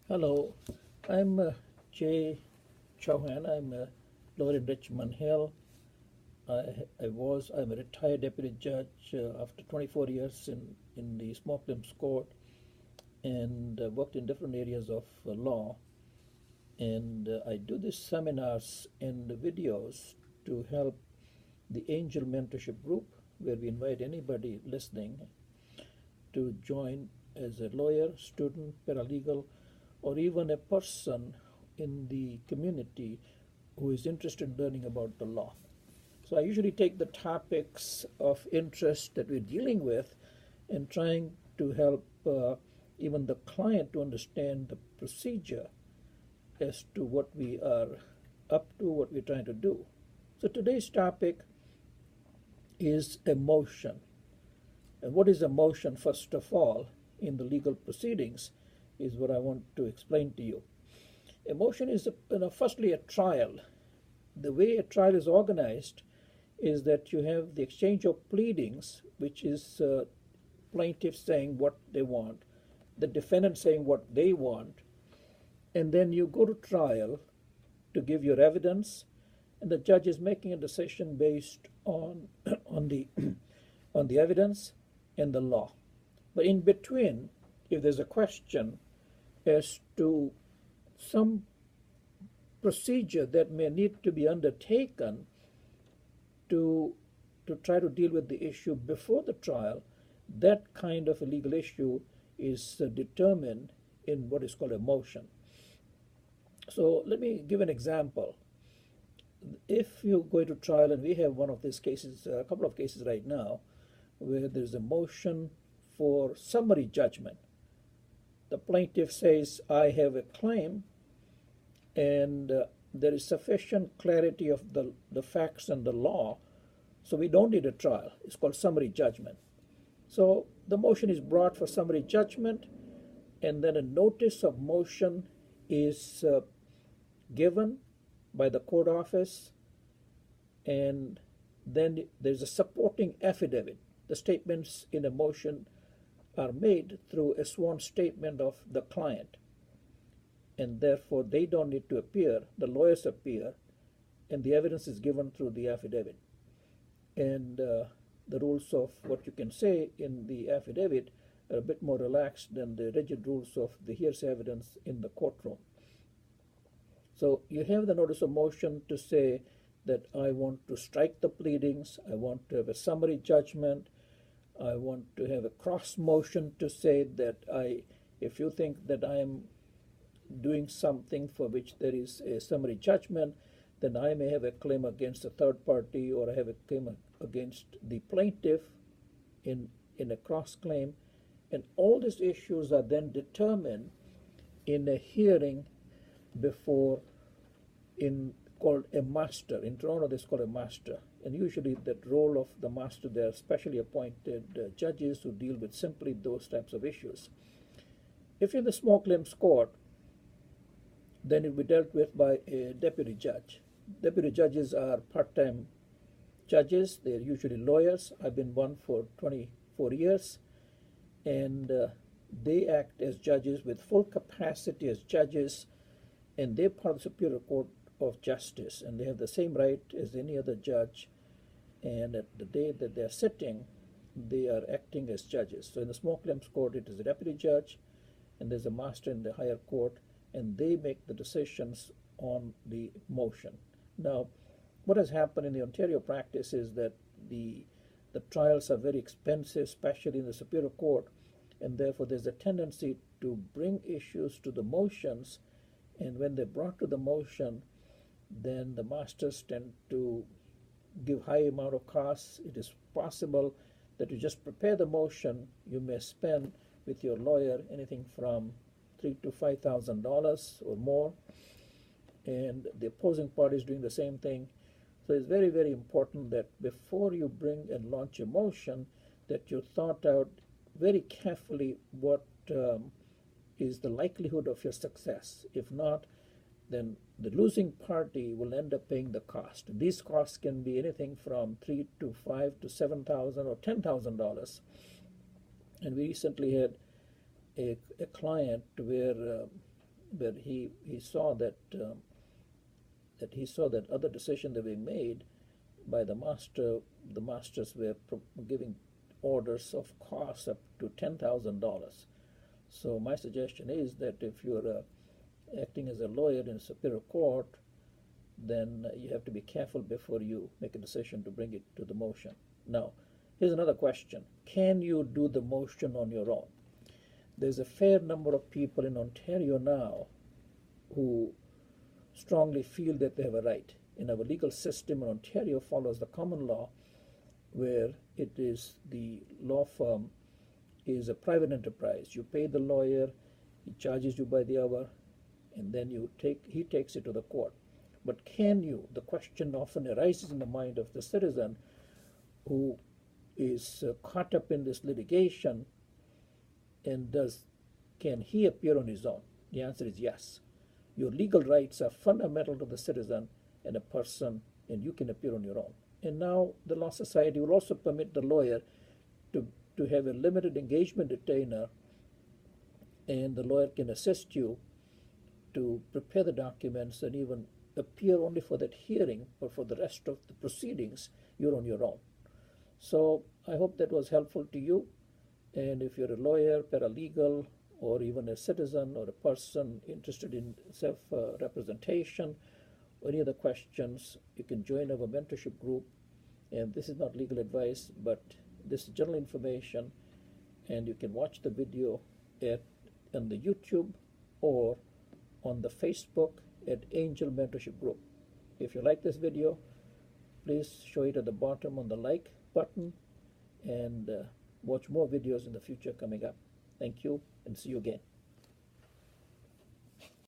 Hello, I'm Jay Chauhan. I'm a lawyer in Richmond Hill. I'm a retired deputy judge after 24 years in the small claims court and worked in different areas of law. And I do these seminars and videos to help the Angel Mentorship Group, where we invite anybody listening to join as a lawyer, student, paralegal, or even a person in the community who is interested in learning about the law. So I usually take the topics of interest that we're dealing with and trying to help even the client to understand the procedure as to what we are up to, what we're trying to do. So today's topic is emotion. And what is emotion, first of all, in the legal proceedings is what I want to explain to you. Emotion is, firstly, a trial. The way a trial is organized is that you have the exchange of pleadings, which is plaintiffs saying what they want, the defendant saying what they want, and then you go to trial to give your evidence, and the judge is making a decision based on on the on the evidence and the law. But in between, if there's a question as to some procedure that may need to be undertaken to try to deal with the issue before the trial, that kind of a legal issue is determined in what is called a motion. So let me give an example. If you go to trial, and we have one of these cases, a couple of cases right now, where there's a motion for summary judgment. The plaintiff says, I have a claim, and there is sufficient clarity of the facts and the law, so we don't need a trial. It's called summary judgment. So the motion is brought for summary judgment, and then a notice of motion is given by the court office, and then there's a supporting affidavit. The statements in a motion are made through a sworn statement of the client, and therefore they don't need to appear. The lawyers appear, and the evidence is given through the affidavit. And the rules of what you can say in the affidavit are a bit more relaxed than the rigid rules of the hearsay evidence in the courtroom. So you have the notice of motion to say that I want to strike the pleadings, I want to have a summary judgment, I want to have a cross motion to say that if you think that I am doing something for which there is a summary judgment, then I may have a claim against a third party, or I have a claim against the plaintiff in a cross claim. And all these issues are then determined in a hearing before called a master. In Toronto, this is called a master. And usually that role of the master, they are specially appointed judges who deal with simply those types of issues. If you're in the small claims court, then it will be dealt with by a deputy judge. Deputy judges are part-time judges. They're usually lawyers. I've been one for 24 years. And they act as judges with full capacity as judges, and they're part of the Superior Court of Justice, and they have the same right as any other judge. And at the day that they're sitting, they are acting as judges. So in the small claims court, it is a deputy judge, and there's a master in the higher court, and they make the decisions on the motion. Now, what has happened in the Ontario practice is that the trials are very expensive, especially in the Superior Court, and therefore there's a tendency to bring issues to the motions, and when they're brought to the motion, then the masters tend to give high amount of costs. It is possible that you just prepare the motion, you may spend with your lawyer anything from $3,000 to $5,000 or more, and the opposing party is doing the same thing. So it's very, very important that before you bring and launch a motion, that you thought out very carefully what is the likelihood of your success. If not, then the losing party will end up paying the cost. These costs can be anything from $3,000 to $5,000 to $7,000 or $10,000. And we recently had a client where but he saw that other decisions that were made by the master. The masters were giving orders of costs up to $10,000. So my suggestion is that if you're acting as a lawyer in a superior court, then you have to be careful before you make a decision to bring it to the motion. Now, here's another question. Can you do the motion on your own? There's a fair number of people in Ontario now who strongly feel that they have a right. In our legal system in Ontario follows the common law, where it is the law firm is a private enterprise. You pay the lawyer, he charges you by the hour, and then he takes it to the court. But can you, the question often arises in the mind of the citizen who is caught up in this litigation, and can he appear on his own? The answer is yes. Your legal rights are fundamental to the citizen and a person, and you can appear on your own. And now the Law Society will also permit the lawyer to have a limited engagement retainer, and the lawyer can assist you to prepare the documents and even appear only for that hearing, but for the rest of the proceedings, you're on your own. So I hope that was helpful to you. And if you're a lawyer, paralegal, or even a citizen or a person interested in self-representation, or any other questions, you can join our mentorship group. And this is not legal advice, but this is general information. And you can watch the video on the YouTube or on the Facebook at Angel Mentorship Group. If you like this video, please show it at the bottom on the like button, and watch more videos in the future coming up. Thank you, and see you again.